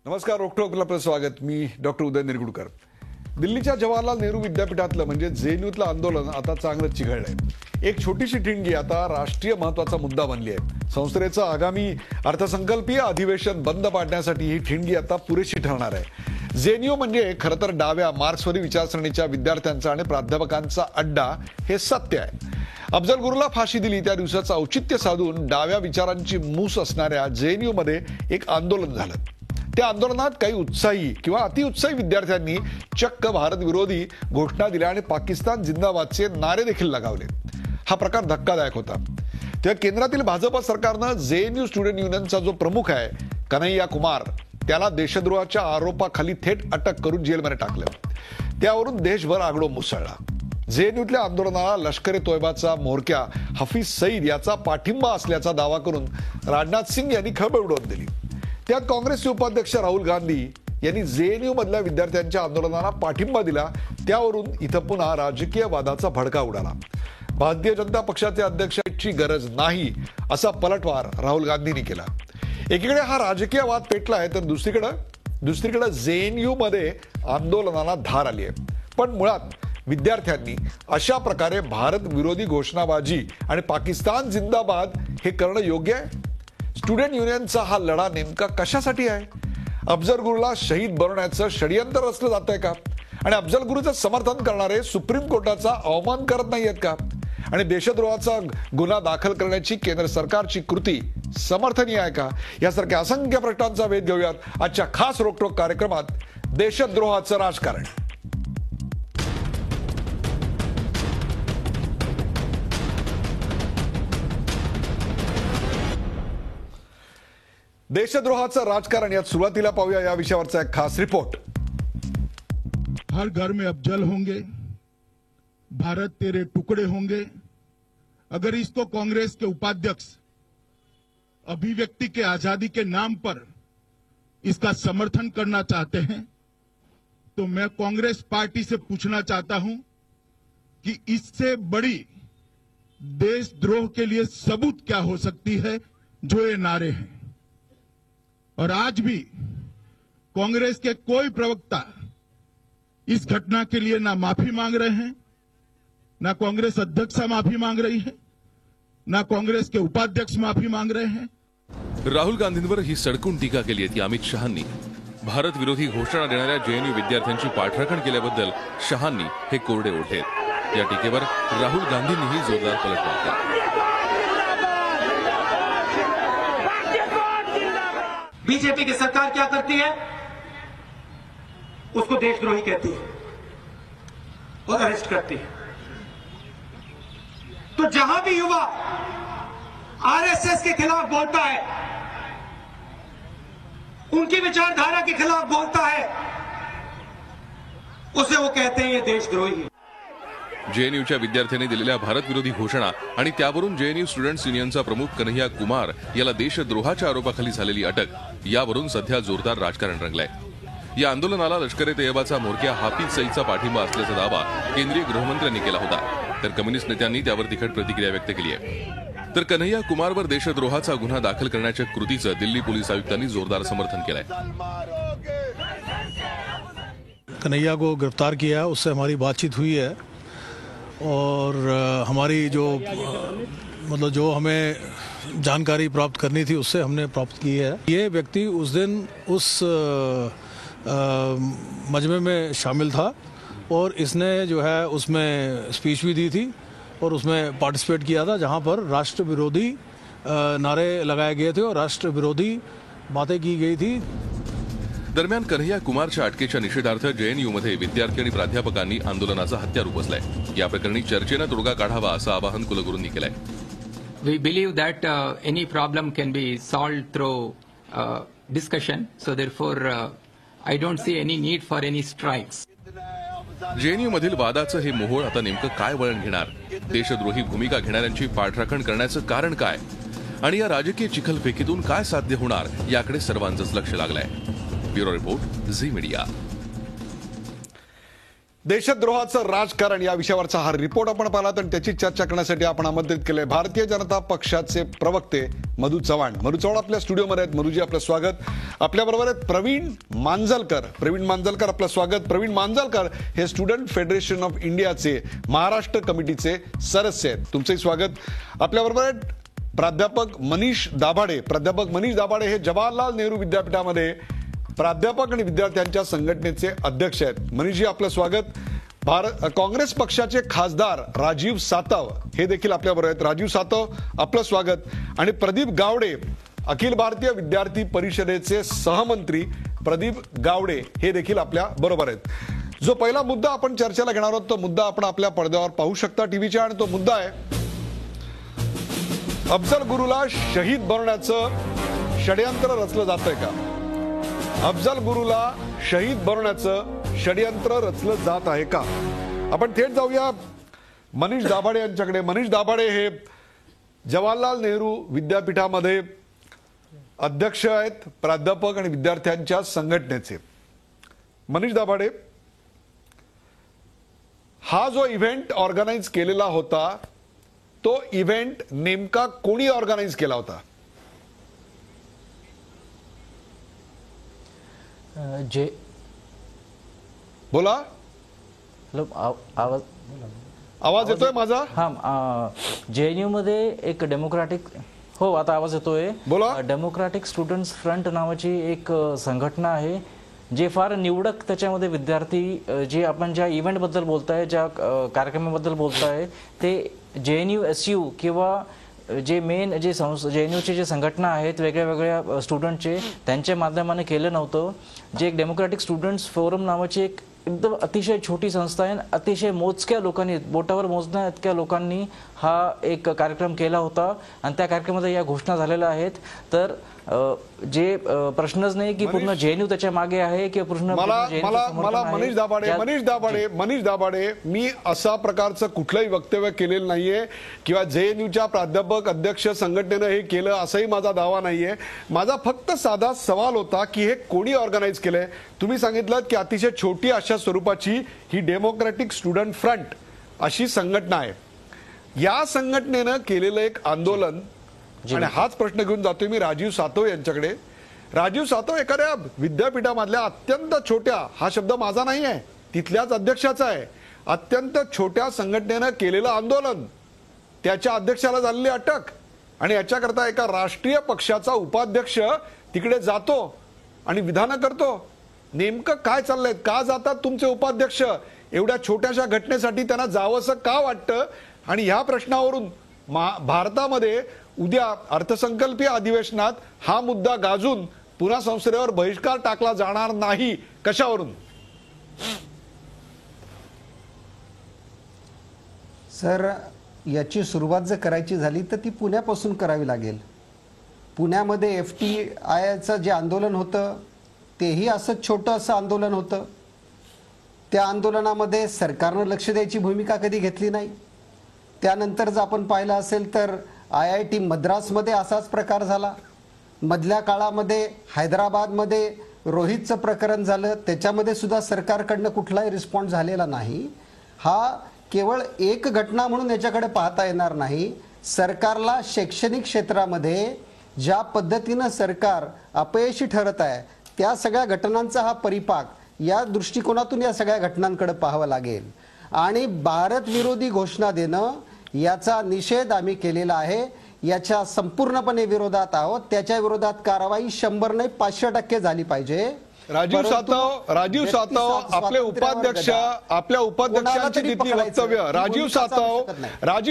नमस्कार, रोखोकला आपलं स्वागत. मी डॉक्टर उदय निरगुडकर. दिल्लीच्या जवाहरलाल नेहरू विद्यापीठातलं म्हणजे जेएनयूतलं आंदोलन आता चांगलं चिघळलंय. एक छोटीशी ठिणगी आता राष्ट्रीय महत्वाचा मुद्दा बनली आहे. संसदेचं आगामी अर्थसंकल्पीय अधिवेशन बंद पाडण्यासाठी ही ठिणगी आता पुरेशी ठरणार आहे. जेएनयू म्हणजे खरं तर डाव्या मार्क्सवादी विचारसरणीच्या विद्यार्थ्यांचा आणि प्राध्यापकांचा अड्डा हे सत्य आहे. अफजल गुरुला फाशी दिली त्या दिवसाचं औचित्य साधून डाव्या विचारांची मूस असणाऱ्या जेएनयू मध्ये एक आंदोलन झालं. त्या आंदोलनात काही उत्साही किंवा अतिउत्साही विद्यार्थ्यांनी चक्क भारत विरोधी घोषणा दिल्या आणि पाकिस्तान जिंदाबादचे नारे देखील लगावले. हा प्रकार धक्कादायक होता. तेव्हा केंद्रातील भाजप सरकारनं जेएनयू स्टुडंट युनियनचा जो प्रमुख आहे कन्हैया कुमार त्याला देशद्रोहाच्या आरोपाखाली थेट अटक करून जेलमध्ये टाकलं. त्यावरून देशभर आगडोंब उसळला. जेएनयूतल्या आंदोलनाला लष्कर ए तोयबाचा म्होरक्या हफीज सईद याचा पाठिंबा असल्याचा दावा करून राजनाथ सिंग यांनी खळबळ उडवून दिली. त्यात काँग्रेसचे उपाध्यक्ष राहुल गांधी यांनी जेएनयू मधल्या विद्यार्थ्यांच्या आंदोलनाला पाठिंबा दिला. त्यावरून इथं पुन्हा राजकीय वादाचा भडका उडाला. भारतीय जनता पक्षाचे अध्यक्षाची गरज नाही असा पलटवार राहुल गांधींनी केला. एकीकडे हा राजकीय वाद पेटला आहे तर दुसरीकडे जेएनयू मध्ये आंदोलनाला धार आली आहे. पण मुळात विद्यार्थ्यांनी अशा प्रकारे भारत विरोधी घोषणाबाजी आणि पाकिस्तान जिंदाबाद हे करणं योग्य आहे? स्टुडंट युनियनचा हा लढा नेमका कशासाठी आहे? अफजल गुरुला शहीद बनवण्याचं षडयंत्र रचलं जात आहे का? आणि अफजल गुरुचं समर्थन करणारे सुप्रीम कोर्टाचा अवमान करत नाहीयेत का? आणि देशद्रोहाचा गुन्हा दाखल करण्याची केंद्र सरकारची कृती समर्थनीय आहे का? यासारख्या असंख्य प्रश्नांचा वेध घेऊयात आजच्या खास रोखोक कार्यक्रमात. देशद्रोहाचं राजकारण. देशद्रोहाचं राजकारण यात सुरुवातीला पाहूया या विषयावरचा एक खास रिपोर्ट. हर घर में अफजल होंगे, भारत तेरे टुकड़े होंगे. अगर इसको कांग्रेस के उपाध्यक्ष अभिव्यक्ति के आजादी के नाम पर इसका समर्थन करना चाहते हैं तो मैं कांग्रेस पार्टी से पूछना चाहता हूं कि इससे बड़ी देशद्रोह के लिए सबूत क्या हो सकती है जो ये नारे हैं. और आज भी कांग्रेस के कोई प्रवक्ता इस घटना के लिए ना माफी मांग रहे हैं, ना कांग्रेस अध्यक्ष माफी मांग रही है, ना कांग्रेस के उपाध्यक्ष माफी मांग रहे हैं. राहुल गांधींवर ही सडकून टीका केली आहे ती अमित शहांनी. भारत विरोधी घोषणा देणाऱ्या जेएनयू विद्यार्थ्यांची पाठराखण केल्याबद्दल शहांनी हे कोरडे ओढले. या टीकेवर राहुल गांधींनीही जोरदार पलटवार केला. बीजेपी की सरकार क्या करती है? उसको देशद्रोही कहती है और अरेस्ट करती है. तो जहां भी युवा आरएसएस के खिलाफ बोलता है, उनकी विचारधारा के खिलाफ बोलता है, उसे वो कहते हैं ये देशद्रोही है. जेएनयूच्या विद्यार्थ्यांनी दिलेल्या भारत विरोधी घोषणा आणि त्यावरून जेएनयू स्टुडंट्स युनियनचा प्रमुख कन्हैया कुमार याला देशद्रोहाच्या आरोपाखाली झालेली अटक यावरून सध्या जोरदार राजकारण रंगलंय. या आंदोलनाला लष्कर ए तैयबाचा म्होरक्या हाफिज सईदचा पाठिंबा असल्याचा दावा केंद्रीय गृहमंत्र्यांनी केला होता. तर कम्युनिस्ट नेत्यांनी त्यावर तिखट प्रतिक्रिया व्यक्त केली आहे. तर कन्हैया कुमारवर देशद्रोहाचा गुन्हा दाखल करण्याच्या कृतीचं दिल्ली पोलीस आयुक्तांनी जोरदार समर्थन केलंय. कन्हैया को गिरफ्तार किया, उससे हमारी बातचीत हुई है और हमारी जो हमें जानकारी प्राप्त करनी थी उससे हमने प्राप्त की है. ये व्यक्ति उस दिन उस मजमे में शामिल था और इसने जो है उसमें स्पीच भी दी थी और उसमें पार्टिसिपेट किया था जहां पर राष्ट्र विरोधी नारे लगाए गए थे और राष्ट्र विरोधी बातें की गई थी. दरम्यान कन्हैया कुमारच्या अटकेच्या निषेधार्थ जेएनयूमध्ये विद्यार्थी आणि प्राध्यापकांनी आंदोलनाचा हत्यार उपसलाय. या प्रकरणी चर्चेनं तोडगा काढावा असं आवाहन कुलगुरूंनी केलंय. We believe that any problem can be solved through discussion. So therefore, I don't see any need for any strikes. JNU मधील वादाचं हे मोहोळ आता नेमकं काय वळण घेणार? देशद्रोही भूमिका घेणाऱ्यांची पाठराखण करण्याचं कारण काय? आणि या राजकीय चिखलफेकीतून काय साध्य होणार याकडे सर्वांचंच लक्ष लागलंय. Bureau report, Zee media. देशद्रोहाचं राजकारण या विषयावरचा हा रिपोर्ट आपण पाहिलात आणि त्याची चर्चा करण्यासाठी आपण आमंत्रित केले भारतीय जनता पक्षाचे प्रवक्ते मधू चव्हाण. मधू चव्हाण आपल्या स्टुडिओमध्ये आहेत. मधूजी आपलं स्वागत. आपल्याबरोबर आहेत प्रवीण मांजलकर आपलं स्वागत. प्रवीण मांजलकर हे स्टुडंट फेडरेशन ऑफ इंडियाचे महाराष्ट्र कमिटीचे सदस्य आहेत. तुमचंही स्वागत. आपल्याबरोबर आहेत प्राध्यापक मनीष दाभाडे हे जवाहरलाल नेहरू विद्यापीठामध्ये प्राध्यापक आणि विद्यार्थ्यांच्या संघटनेचे अध्यक्ष आहेत. मनीषजी आपलं स्वागत. काँग्रेस पक्षाचे खासदार राजीव सातव हे देखील आपल्याबरोबर आहेत. राजीव सातव आपलं स्वागत. आणि प्रदीप गावडे अखिल भारतीय विद्यार्थी परिषदेचे सहमंत्री प्रदीप गावडे हे देखील आपल्या बरोबर आहेत. जो पहिला मुद्दा आपण चर्चेला घेणार आहोत तो मुद्दा आपण आपल्या पडद्यावर पाहू शकता टीव्हीच्या, आणि तो मुद्दा आहे अफजल गुरुला शहीद बनवण्याचं षडयंत्र रचलं जातंय का? अफजल गुरुला शहीद बनवण्याचं षडयंत्र रचलं जात आहे का? आपण थेट जाऊया मनीष दाभाडे यांच्याकडे. मनीष दाभाडे हे जवाहरलाल नेहरू विद्यापीठामध्ये अध्यक्ष आहेत, प्राध्यापक आणि विद्यार्थ्यांच्या संघटनेचे. मनीष दाभाडे, हा जो इव्हेंट ऑर्गनाइज केलेला होता तो इव्हेंट नेमका कोणी ऑर्गनाइज केला होता? बोला. हॅलो, आवाज येतोय माझा? हा, JNU मध्ये एक डेमोक्रॅटिक, हो आता आवाज येतोय. बोला. डेमोक्रॅटिक स्टुडंट्स फ्रंट नावाची एक संघटना आहे, जे फार निवडक त्याच्यामध्ये विद्यार्थी, जे आपण ज्या इव्हेंट बद्दल बोलताय, ज्या कार्यक्रमाबद्दल बोलताय, ते JNU SU किंवा जे मेन जे JNUचे जे संघटना आहेत वेगळ्या वेगळ्या स्टुडंटचे, त्यांच्या माध्यमाने केलं नव्हतं. जे एक डेमोक्रॅटिक स्टुडंट्स फोरम नावाची एक एकदम अतिशय छोटी संस्था आहे, अतिशय मोजक्या लोकांनी, बोटावर मोजण्या इतक्या लोकांनी हा एक कार्यक्रम केला होता आणि त्या कार्यक्रमामध्ये या घोषणा झालेल्या आहेत. तर जे प्रश्नच नाही की पूर्ण JNU त्याच्या मागे आहे किंवा पूर्ण मनीष दाभाडे, मी असा प्रकारचं कुठलंही वक्तव्य केलेलं नाहीये किंवा JNUच्या प्राध्यापक अध्यक्ष संघटनेनं हे केलं असंही माझा दावा नाहीये. माझा फक्त साधा सवाल होता की हे कोणी ऑर्गनाइज केलंय? तुम्ही सांगितलं की अतिशय छोटी अशा स्वरूपाची ही डेमोक्रॅटिक स्टुडंट फ्रंट अशी संघटना आहे. या संघटनेनं केलेलं एक आंदोलन, आणि हाच प्रश्न घेऊन जातोय मी राजीव सातव यांच्याकडे. राजीव सातव एखाद्या विद्यापीठामधल्या अत्यंत छोट्या, हा शब्द माझा नाही आहे, तिथल्याच अध्यक्षाचा आहे, अत्यंत छोट्या संघटनेनं केलेलं आंदोलन, त्याच्या अध्यक्षाला झालेली अटक, आणि याच्याकरता एका राष्ट्रीय पक्षाचा उपाध्यक्ष तिकडे जातो आणि विधानं करतो. नेमकं काय चाललंय? का जातात तुमचे उपाध्यक्ष? एवढ्या छोट्याशा घटनेसाठी त्यांना जावंसं का वाटतं? आणि ह्या प्रश्नावरून भारतामध्ये उद्या अर्थसंकल्पीय अधिवेशनात हा मुद्दा गाजून पुन्हा संसदेवर बहिष्कार टाकला जाणार नाही, कशावरून? सर, याची सुरुवात जर करायची झाली तर ती पुण्यापासून करावी लागेल. पुण्यामध्ये FTIचं जे आंदोलन होतं तेही असंच छोटं असं आंदोलन होतं. त्या आंदोलनामध्ये सरकारनं लक्ष द्यायची भूमिका कधी घेतली नाही. त्यानंतर जर आपण पाहिलं असेल तर IIT मद्रासमध्ये असाच प्रकार झाला. मधल्या काळामध्ये हैदराबादमध्ये रोहितचं प्रकरण झालं, त्याच्यामध्ये सुद्धा सरकारकडनं कुठलाही रिस्पॉन्स झालेला नाही. हा केवळ एक घटना म्हणून याच्याकडे पाहता येणार नाही. सरकारला शैक्षणिक क्षेत्रामध्ये ज्या पद्धतीनं सरकार अपयशी ठरत आहे त्या सगळ्या घटनांचा हा परिपाक, या दृष्टिकोनातून या सगळ्या घटनांकडे पाहावं लागेल. आणि भारत विरोधी घोषणा देणं याचा निषेध आम्ही केलेला आहे. याच्या संपूर्णपणे विरोधात आहोत. त्याच्या विरोधात कारवाई 100 नाही 500% झाली पाहिजे. राजीव सातव आपल्या उपाध्यक्षांची तिथली वक्तव्य, Rajiv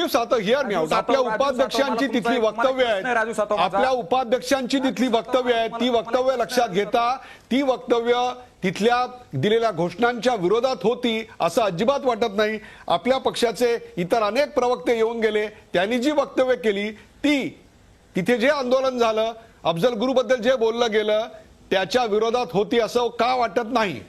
Satav hear me out, आपल्या उपाध्यक्षांची तिथली वक्तव्य आहेत, आपल्या उपाध्यक्षांची तिथली वक्तव्य आहेत, ती वक्तव्य लक्षात घेता ती वक्तव्य तिथल्या दिलेल्या घोषणांच्या विरोधात होती असं अजिबात वाटत नाही. आपल्या पक्षाचे इतर अनेक प्रवक्ते येऊन गेले, त्यांनी जी वक्तव्य केली ती, तिथे जे आंदोलन झालं, अफजल गुरुबद्दल जे बोललं गेलं त्याच्या विरोधात होती असं का वाटत नाही?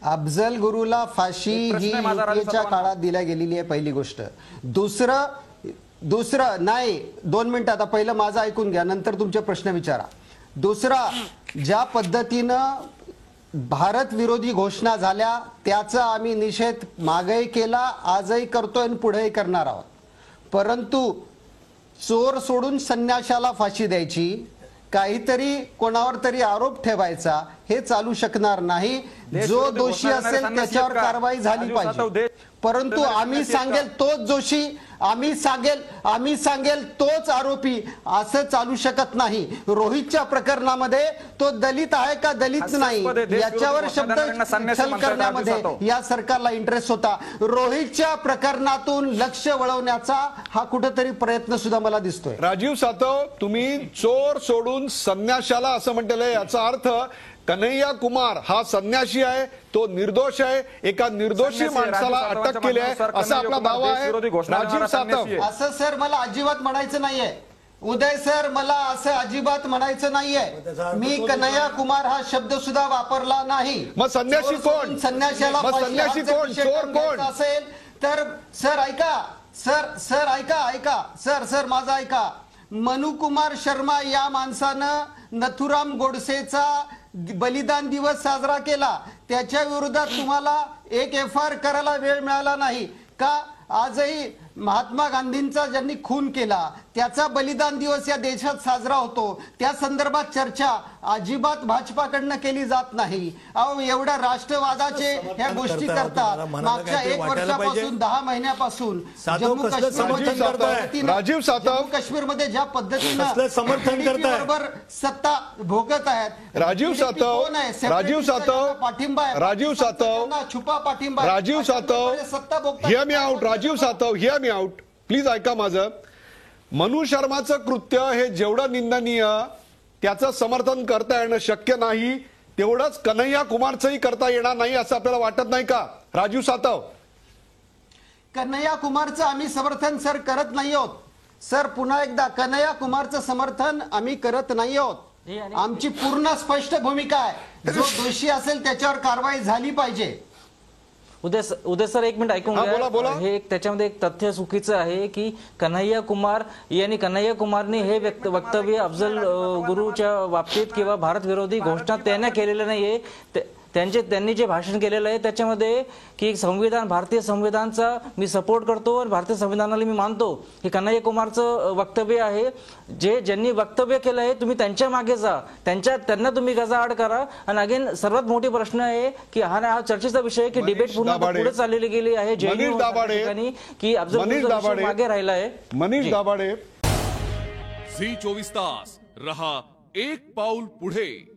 अफजल गुरुला फाशी ही युपीएच्या काळात दिल्या गेलेली आहे, पहिली गोष्ट. दुसरं नाही, 2 मिनिटं, आता पहिलं माझं ऐकून घ्या, नंतर तुमचे प्रश्न विचारा. दुसरा, ज्या पद्धतीनं भारत विरोधी घोषणा झाल्या त्याचा आम्ही निषेध मागेही केला, आजही करतोय आणि पुढेही करणार आहोत. परंतु चोर सोडून संन्याशाला फाशी द्यायची, काहीतरी कोणावर तरी आरोप ठेवायचा, हे चालू शकणार नाही. जो दोषी असेल त्याच्यावर कारवाई झाली पाहिजे. परंतु आम्ही सांगेल तोच दोषी, आम्ही सांगेल तोच आरोपी, असं चालू शकत नाही. रोहितच्या प्रकरणामध्ये तो दलित आहे का दलित नाही याच्यावर शब्द छल करण्यामध्ये या सरकारला इंटरेस्ट होता. रोहितच्या प्रकरणातून लक्ष वळवण्याचा हा कुठेतरी प्रयत्न सुद्धा मला दिसतोय. राजीव सातव, तुम्ही चोर सोडून संन्याशाला असं म्हटलेलं, याचा अर्थ कन्हैया कुमार हा संन्याशी आहे, तो निर्दोष आहे, एका निर्दोषी माणसाला अटक केली आहे असा आपला दावा आहे. राजीव सातव, असं सर मला अजिबात म्हणायचं नाहीये. उदय सर, मला असं अजिबात म्हणायचं नाहीये. मी कन्हैया कुमार हा शब्द सुद्धा वापरला नाही. मग संन्याशी कोण? संन्याशाला संन्याशी कोण? चोर कोण असेल तर सर ऐका, सर ऐका सर माझा ऐका. मनुकुमार शर्मा या माणसानं नथुराम गोडसेचा बलिदान दिवस साजरा केला, त्याच्या विरोधात तुम्हाला एक FIR करायला वेळ मिळाला नाही का? आजही महात्मा गांधींचा ज्यांनी खून केला त्याचा बलिदान दिवस या देशात साजरा होतो, त्या संदर्भात चर्चा अजिबात भाजपाकडनं केली जात नाही. अहो, एवढ्या राष्ट्रवादाचे ह्या गोष्टी करतात. मागच्या 1 वर्षापासून 10 महिन्यापासून जम्मू काश्मीरमध्ये ज्या पद्धतीनं समर्थन बरोबर सत्ता भोगत आहेत. राजीव सातव, पाठिंबा आहे, राजीव सातव, छुपा पाठिंबा, राजीव सातव, सत्ता भोगतात. Hear me out. Rajeev Satav, hear me out, please ऐका माझं. मनु शर्माचं कृत्य हे जेवढं निंदनीय, त्याचं समर्थन करता येणं शक्य नाही, तेवढंच कन्हैया कुमारचंही करता येणार नाही असं आपल्याला वाटत नाही का राजीव सातव? कन्हैया कुमारचं आम्ही समर्थन सर करत नाही आहोत. सर पुन्हा एकदा, कन्हैया कुमारचं समर्थन आम्ही करत नाही आहोत. आमची पूर्ण स्पष्ट भूमिका आहे, जो दोषी असेल त्याच्यावर कारवाई झाली पाहिजे. उदय सर, एक मिनिट ऐकून घ्या. हे एक त्याच्यामध्ये एक तथ्य चुकीचं आहे की कन्हैया कुमारने हे वक्तव्य अफजल गुरुच्या बाबतीत किंवा भारत विरोधी घोषणा त्यांना केलेलं नाहीये. त्यांनी जे भाषण केलेलं आहे त्याच्यामध्ये की भारतीय संविधानचा मी सपोर्ट करतो आणि भारतीय संविधानाला मी मानतो, हे कन्हैया कुमारचं वक्तव्य आहे. ज्यांनी वक्तव्य केलं आहे तुम्ही त्यांच्या मागे जा, त्यांना तुम्ही गजाआड करा. आणि अगेन सर्वात मोठी प्रश्न आहे की हा चर्चेचा विषय आहे की डिबेट पुढे चाललेली गेली आहे की अफजल मागे राहिला आहे. मनीष दाभाडे, झी 24 तास रहा एक पाऊल पुढे.